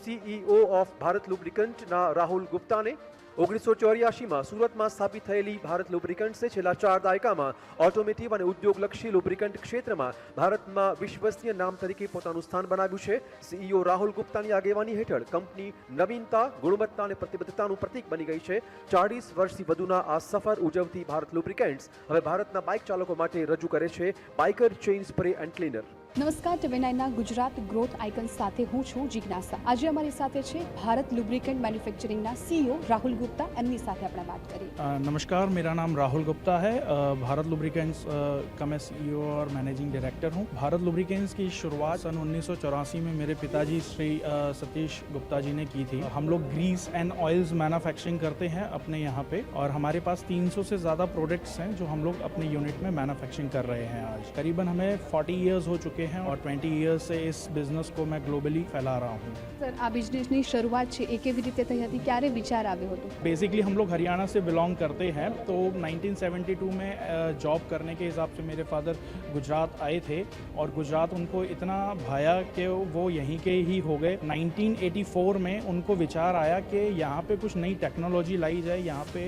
CEO of Bharat લુબ્રિકન્ટના Rahul ગુપ્તાને 1984માં સુરતમાં સ્થાપિત થયેલી ભારત લુબ્રિકન્ટ્સે છેલ્લા 4 દાયકામાં ઓટોમેટિવ અને ઉદ્યોગલક્ષી લુબ્રિકન્ટ ક્ષેત્રમાં ભારતમાં વિશ્વસનીય નામ તરીકે પોતાનું સ્થાન બનાવ્યું છે. CEO રાહુલ ગુપ્તાની આગેવાની હેઠળ કંપની નવીનતા, ગુણવત્તા અને પ્રતિબદ્ધતાનું પ્રતીક બની ગઈ છે. 40 વર્ષથી વધુના આ સફર ઉજવતી ભારત લુબ્રિકન્ટ્સ હવે ભારતના બાઇક ચાલકો માટે રજૂ કરે છે biker chain spray and cleaner. નમસ્કાર, ટીવી9ના ગુજરાત ગ્રોથ આઇકન સાથે હું છું જિજ્ઞાસા. આજે અમારી સાથે છે ભારત લુબ્રિકન્ટ मैन्युफैक्चरिंगના CEO राहुल गुप्ता. એમની સાથે આપણે વાત કરી. नमस्कार, मेरा नाम राहुल गुप्ता है. भारत लुब्रिकेंट्स का मैं CEO और मैनेजिंग डायरेक्टर हूँ. भारत लुब्रिकेंट्स की शुरुआत सन 1984 में मेरे पिताजी श्री सतीश गुप्ता जी ने की थी. हम लोग ग्रीस एंड ऑयल्स मैन्युफैक्चरिंग करते हैं अपने यहाँ पे और हमारे पास 300 से ज़्यादा प्रोडक्ट्स हैं जो हम लोग अपने यूनिट में मैन्युफैक्चरिंग कर रहे हैं. आज करीबन हमें 40 ईयर्स हो चुके हैं और 20 ईयर्स से इस बिजनेस को मैं ग्लोबली फैला रहा हूँ. સર, આ બિઝનેસની શરૂઆત છે એ કેવી રીતે થઈ હતી? ક્યારે વિચાર આવ્યો હતો? बेसिकली हम लोग हरियाणा से बिलोंग करते हैं, तो 1972 में जॉब करने के हिसाब से मेरे फादर गुजरात आए थे और गुजरात उनको इतना भाया कि वो यहीं के ही हो गए. 1984 में उनको विचार आया कि यहाँ पे कुछ नई टेक्नोलॉजी लाई जाए. यहाँ पे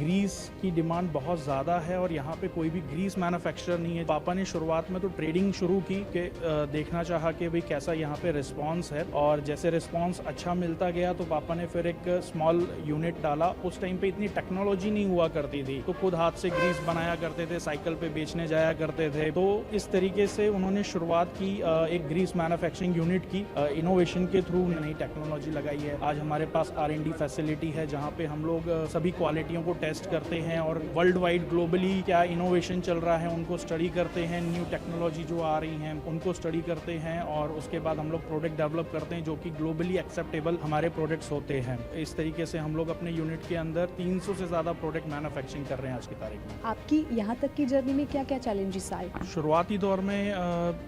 ग्रीस की डिमांड बहुत ज़्यादा है और यहाँ पे कोई भी ग्रीस मैन्युफैक्चरर नहीं है. पापा ने शुरुआत में तो ट्रेडिंग शुरू की कि देखना चाहा कि भाई कैसा यहाँ पे रिस्पॉन्स है, और जैसे रिस्पॉन्स अच्छा मिलता गया तो पापा ने फिर एक स्मॉल यूनिट डाला. उस टाइम पे इतनी टेक्नोलॉजी नहीं हुआ करती थी, तो खुद हाथ से ग्रीस बनाया करते थे, साइकिल पे बेचने जाया करते थे. तो इस तरीके से उन्होंने शुरुआत की एक ग्रीस मैन्युफैक्चरिंग यूनिट की. इनोवेशन के थ्रू नई टेक्नोलॉजी लगाई है. आज हमारे पास R&D फैसिलिटी है जहाँ पे हम लोग सभी क्वालिटियों को टेस्ट करते हैं और वर्ल्ड वाइड ग्लोबली क्या इनोवेशन चल रहा है उनको स्टडी करते हैं. न्यू टेक्नोलॉजी जो आ रही हैं उनको स्टडी करते हैं और उसके बाद हम लोग प्रोडक्ट डेवलप करते हैं जो कि ग्लोबली एक्सेप्टेबल हमारे प्रोडक्ट्स होते हैं. इस तरीके से हम लोग अपने यूनिट के अंदर 300 से ज़्यादा प्रोडक्ट मैन्युफैक्चरिंग कर रहे हैं आज की तारीख में. आपकी यहाँ तक की जर्नी में क्या क्या चैलेंजेस आए? शुरुआती दौर में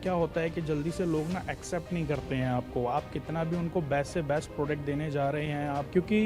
क्या होता है कि जल्दी से लोग ना एक्सेप्ट नहीं करते हैं आपको. आप कितना भी उनको बेस्ट से बेस्ट प्रोडक्ट देने जा रहे हैं आप, क्योंकि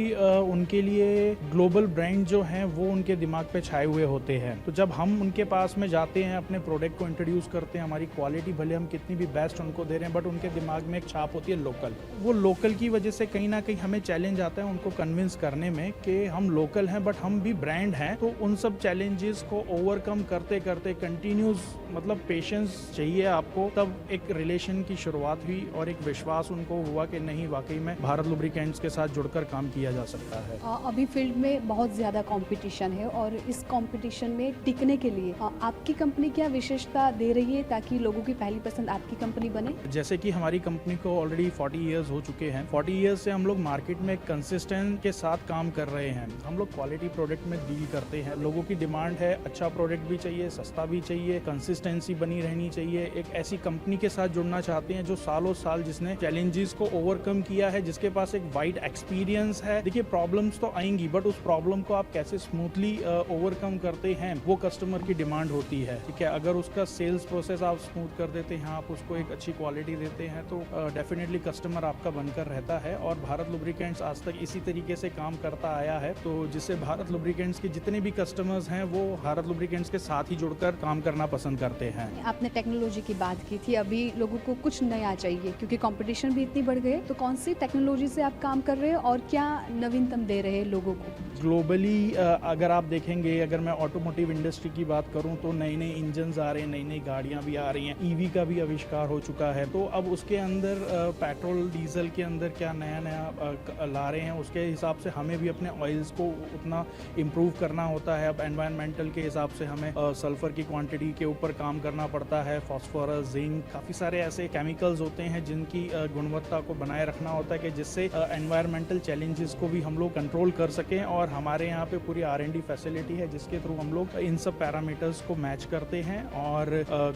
उनके लिए ग्लोबल ब्रांड जो हैं वो उनके दिमाग पे छाए हुए होते हैं. तो जब हम उनके पास में जाते हैं, अपने प्रोडक्ट को इंट्रोड्यूस करते हैं, हमारी क्वालिटी भले हम कितनी भी बेस्ट उनको दे रहे हैं बट उनके दिमाग में एक छाप होती है लोकल. वो लोकल की वजह से कहीं ना कहीं हमें चैलेंज आता है उनको कन्विंस करने में कि हम लोकल हैं बट हम भी ब्रांड हैं. तो उन सब चैलेंजेस को ओवरकम करते करते कंटिन्यूस मतलब पेशेंस चाहिए आपको. तब एक रिलेशन की शुरुआत हुई और एक विश्वास उनको हुआ कि नहीं, वाकई में भारत लुब्रिकेंट्स के साथ जुड़कर काम किया जा सकता है. अभी फील्ड में बहुत ज़्यादा कंपटीशन है और इस कंपटीशन में टिकने के लिए आपकी कंपनी क्या विशेषता दे रही है ताकि लोगों की पहली पसंद आपकी कंपनी बने? जैसे कि हमारी कंपनी को ऑलरेडी 40 ईयर्स हो चुके हैं. 40 ईयर्स से हम लोग मार्केट में कंसिस्टेंट के साथ काम कर रहे हैं. हम लोग क्वालिटी प्रोडक्ट में डील करते हैं. लोगों की डिमांड है अच्छा प्रोडक्ट भी चाहिए, सस्ता भी चाहिए, कंसिस्टेंसी बनी रहनी चाहिए. एक ऐसी कंपनी के साथ जुड़ना चाहते हैं जो सालों साल जिसने चैलेंजेस को ओवरकम किया है, जिसके पास एक वाइड एक्सपीरियंस है. देखिए, प्रॉब्लम्स तो आएंगी बट उस प्रॉब्लम को आप कैसे स्मूथली ओवरकम करते हैं वो कस्टमर की डिमांड होती है. ठीक है, अगर उसका सेल्स प्रोसेस आप स्मूथ कर देते हैं, आप उसको एक अच्छी क्वालिटी देते हैं तो डेफिनेटली कस्टमर आपका बनकर रहता है. और भारत लुब्रिकेंट्स आज तक इसी तरीके से काम करता आया है, तो जिससे भारत लुब्रिकेंट्स के जितने भी कस्टमर्स हैं वो भारत लुब्रिकेंट्स के साथ ही जुड़कर काम करना पसंद करते हैं. आपने टेक्नोलॉजी की बात की थी. अभी लोगों को कुछ नया चाहिए क्योंकि कंपटीशन भी इतनी बढ़ गई है. तो कौन सी टेक्नोलॉजी से आप काम कर रहे हैं और क्या नवीनतम दे रहे हैं लोगों को? ग्लोबली अगर आप देखेंगे, अगर मैं ऑटोमोटिव इंडस्ट्री की बात करूं तो नए नए इंजन्स आ रहे हैं, नई नई गाड़ियां भी आ रही हैं, ईवी का भी आविष्कार हो चुका है. तो अब उसके अंदर पेट्रोल डीजल के अंदर क्या नया नया ला रहे हैं, उसके हिसाब से हमें भी अपने ऑयल्स को उतना इम्प्रूव करना होता है. अब एनवायरनमेंटल के हिसाब से हमें सल्फर की क्वांटिटी के ऊपर काम करना पड़ता है. फॉस्फोरस, जिंक, काफ़ी सारे ऐसे केमिकल्स होते हैं जिनकी गुणवत्ता को बनाए रखना होता है कि जिससे एनवायरनमेंटल चैलेंजेस को भी हम लोग कंट्रोल कर सकें. और हमारे यहाँ पे पूरी R&D फैसिलिटी है जिसके थ्रू हम लोग इन सब पैरामीटर्स को मैच करते हैं और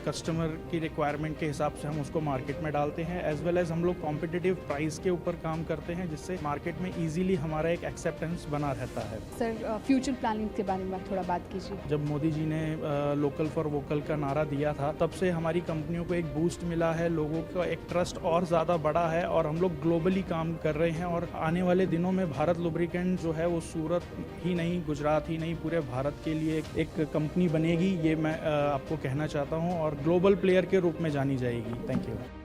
कस्टमर की रिक्वायरमेंट के हिसाब से हम उसको मार्केट में डालते हैं. एज वेल एज हम लोग कॉम्पिटिटिव प्राइस के ऊपर काम करते हैं जिससे मार्केट में इजीली हमारा एक एक्सेप्टेंस बना रहता है. सर, फ्यूचर प्लानिंग के बारे में थोड़ा बात कीजिए. जब मोदी जी ने लोकल फॉर वोकल का नारा दिया था तब से हमारी कंपनियों को एक बूस्ट मिला है, लोगों का एक ट्रस्ट और ज़्यादा बढ़ा है और हम लोग ग्लोबली काम कर रहे हैं. और आने वाले दिनों में भारत लुब्रिकेंट जो है वो सूरत ही नहीं, गुजरात ही नहीं, पूरे भारत के लिए एक कंपनी बनेगी, ये मैं आपको कहना चाहता हूँ और ग्लोबल प्लेयर के रूप में जानी जाएगी. Thank you.